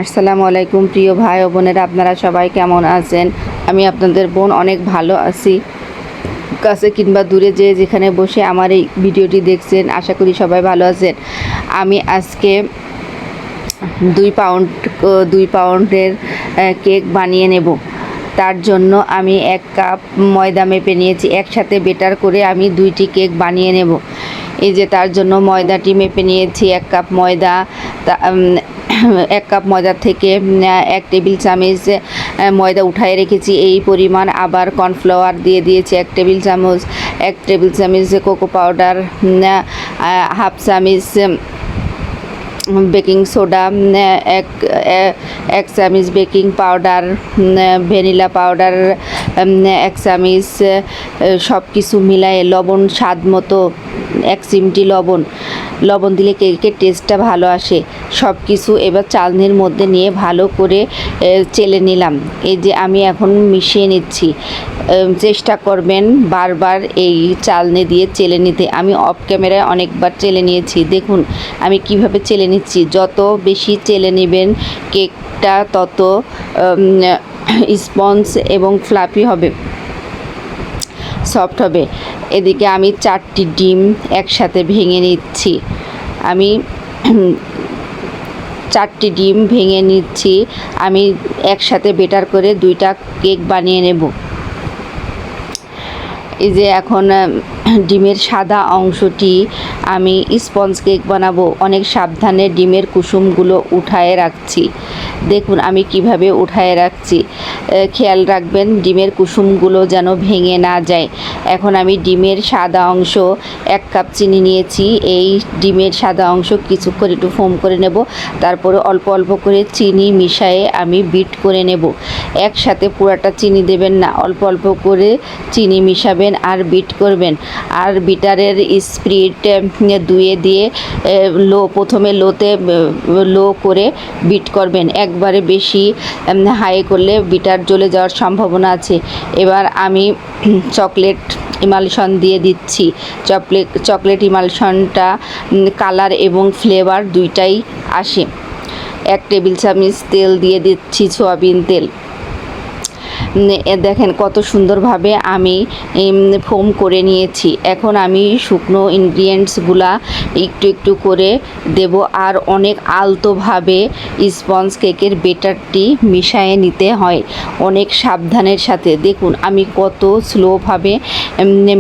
আসসালামু আলাইকুম প্রিয় ভাই ও বোনেরা, আপনারা সবাই কেমন আছেন? আমি আপনাদের বোন অনেক ভালো আছি। কাছে কিংবা দূরে যেখানে বসে আমার এই ভিডিওটি দেখছেন, আশা করি সবাই ভালো আছেন। আমি আজকে 2 পাউন্ডের কেক বানিয়ে নেব। তার জন্য আমি 1 কাপ ময়দা মেপে নিয়েছি। একসাথে বেটার করে আমি 2টি কেক বানিয়ে নেব। এই যে তার জন্য ময়দাটি মেপে নিয়েছি। 1 কাপ ময়দা, 1 কাপ ময়দা থেকে 1 টেবিল চামচ ময়দা উঠায় রেখেছি এই পরিমাণ। আবার কর্নফ্লাওয়ার দিয়ে দিয়েছি 1 টেবিল চামচ, 1 টেবিল চামচ কোকো পাউডার, হাফ চামচ বেকিং সোডা, এক চামচ বেকিং পাউডার, ভ্যানিলা পাউডার 1 চামচ, সব কিছু মিলায়ে লবণ স্বাদ মতো 1 চিমটি লবণ দিলে কেকের টেস্টটা ভালো আসে। সব কিছু এবার চালনির মধ্যে নিয়ে ভালো করে চেলে নিলাম। এই যে আমি এখন মিশিয়ে নিচ্ছি। চেষ্টা করবেন বারবার এই চালনি দিয়ে চেলে নিতে। আমি অফ ক্যামেরায় অনেকবার চেলে নিয়েছি। দেখুন আমি কিভাবে চেলে নিচ্ছি। যত বেশি চেলে নেবেন কেকটা তত স্পঞ্জ এবং ফ্লাফি হবে, সফট হবে। এদিকে আমি 4টি ডিম একসাথে ভেঙে নিচ্ছি। আমি 4টি ডিম ভেঙে নিচ্ছি। আমি একসাথে বেটার করে 2টা কেক বানিয়ে নেব। এই যে এখন ডিমের সাদা অংশটি আমি স্পঞ্জ কেক বানাবো। অনেক সাবধানে ডিমের কুসুমগুলো উঠায়ে রাখছি। দেখুন আমি কিভাবে উঠায়ে রাখছি। খেয়াল রাখবেন ডিমের কুসুমগুলো যেন ভেঙে না যায়। এখন আমি ডিমের সাদা অংশ 1 কাপ চিনি নিয়েছি। এই ডিমের সাদা অংশ কিছুক্ষণ একটু ফোম করে নেব। তারপরে অল্প অল্প করে চিনি মিশিয়ে আমি বিট করে নেব। একসাথে পুরাটা চিনি দেবেন না, অল্প অল্প করে চিনি মিশাবেন আর বিট করবেন। আর বিটারের স্পিড দিয়ে প্রথমে লো করে বিট করবেন। একবারে বেশি হাই করলে বিটার জ্বলে যাওয়ার সম্ভাবনা আছে। এবার আমি চকলেট ইমালশন দিয়ে দিচ্ছি। চকলেট ইমালশনটা কালার এবং ফ্লেভার দুইটাই আসে। 1 টেবিল চামচ তেল দিয়ে দিচ্ছি, সয়াবিন তেল। দেখেন কত সুন্দরভাবে আমি ফোম করে নিয়েছি। এখন আমি শুকনো ইনগ্রিডিয়েন্টসগুলা একটু একটু করে দেব আর অনেক আলতোভাবে স্পঞ্জ কেকের বেটারটি মিশিয়ে নিতে হয়, অনেক সাবধানের সাথে। দেখুন আমি কত স্লোভাবে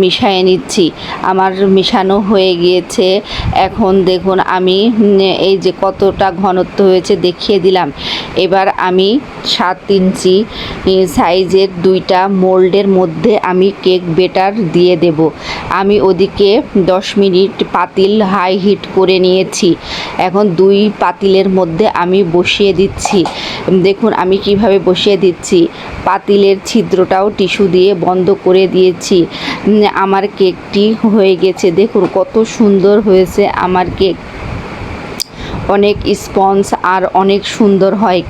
মিশিয়ে নিচ্ছি। আমার মেশানো হয়ে গিয়েছে। এখন দেখুন আমি এই যে কতটা ঘনত্ব হয়েছে দেখিয়ে দিলাম। এবার আমি 7 ইঞ্চি সাইজের 2টা মোল্ডের মধ্যে আমি কেক বেটার দিয়ে দেব। আমি ওদিকে 10 মিনিট পাতিল হাই হিট করে নিয়েছি। এখন 2 পাতিলের মধ্যে আমি বসিয়ে দিচ্ছি। দেখুন আমি কিভাবে বসিয়ে দিচ্ছি। পাতিলের ছিদ্রটাও টিস্যু দিয়ে বন্ধ করে দিয়েছি। আমার কেকটি হয়ে গেছে। দেখুন কত সুন্দর হয়েছে আমার কেক। অনেক স্পঞ্জ আর অনেক সুন্দর হয়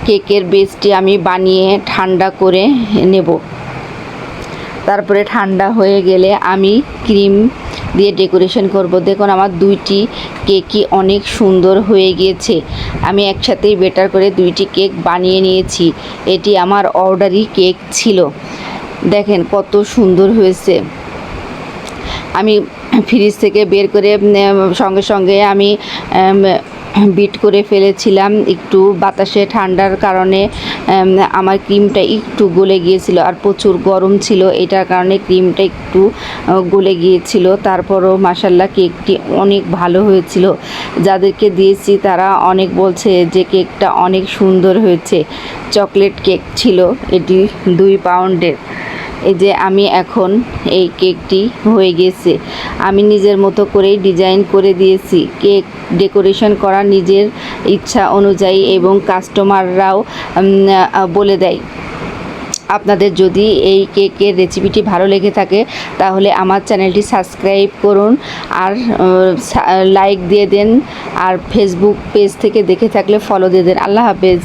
কেকের বেসটি আমি বানিয়ে ঠান্ডা করে নেব। তারপরে ঠান্ডা হয়ে গেলে আমি ক্রিম দিয়ে ডেকোরেশন করব। দেখুন আমার 2টি কেকই অনেক সুন্দর হয়ে গিয়েছে। আমি একসাথেই বেটার করে 2টি কেক বানিয়ে নিয়েছি। এটি আমার অর্ডারি কেক ছিল। দেখেন কত সুন্দর হয়েছে। আমি ফ্রিজ থেকে বের করে সঙ্গে সঙ্গে আমি বিট করে ফেলেছিলাম। একটু বাতাসে ঠান্ডার কারণে আমার ক্রিমটা একটু গলে গিয়েছিল আর প্রচুর গরম ছিল, এটার কারণে ক্রিমটা একটু গলে গিয়েছিল। তারপরও মাশাআল্লাহ কেকটি অনেক ভালো হয়েছিল। যাদেরকে দিয়েছি তারা অনেক বলছে যে কেকটা অনেক সুন্দর হয়েছে। চকলেট কেক ছিল এটি 2 পাউন্ডের। এই যে আমি এখন এই কেকটি হয়ে গেছে। আমি নিজের মতো করেই ডিজাইন করে দিয়েছি। কেক ডেকোরেশন করা নিজের ইচ্ছা অনুযায়ী এবং কাস্টমাররাও বলে দেয়। আপনাদের যদি এই কেকের রেসিপিটি ভালো লেগে থাকে তাহলে আমার চ্যানেলটি সাবস্ক্রাইব করুন আর লাইক দিয়ে দেন। আর ফেসবুক পেজ থেকে দেখে থাকলে ফলো দিয়ে দেন। আল্লাহ হাফেজ।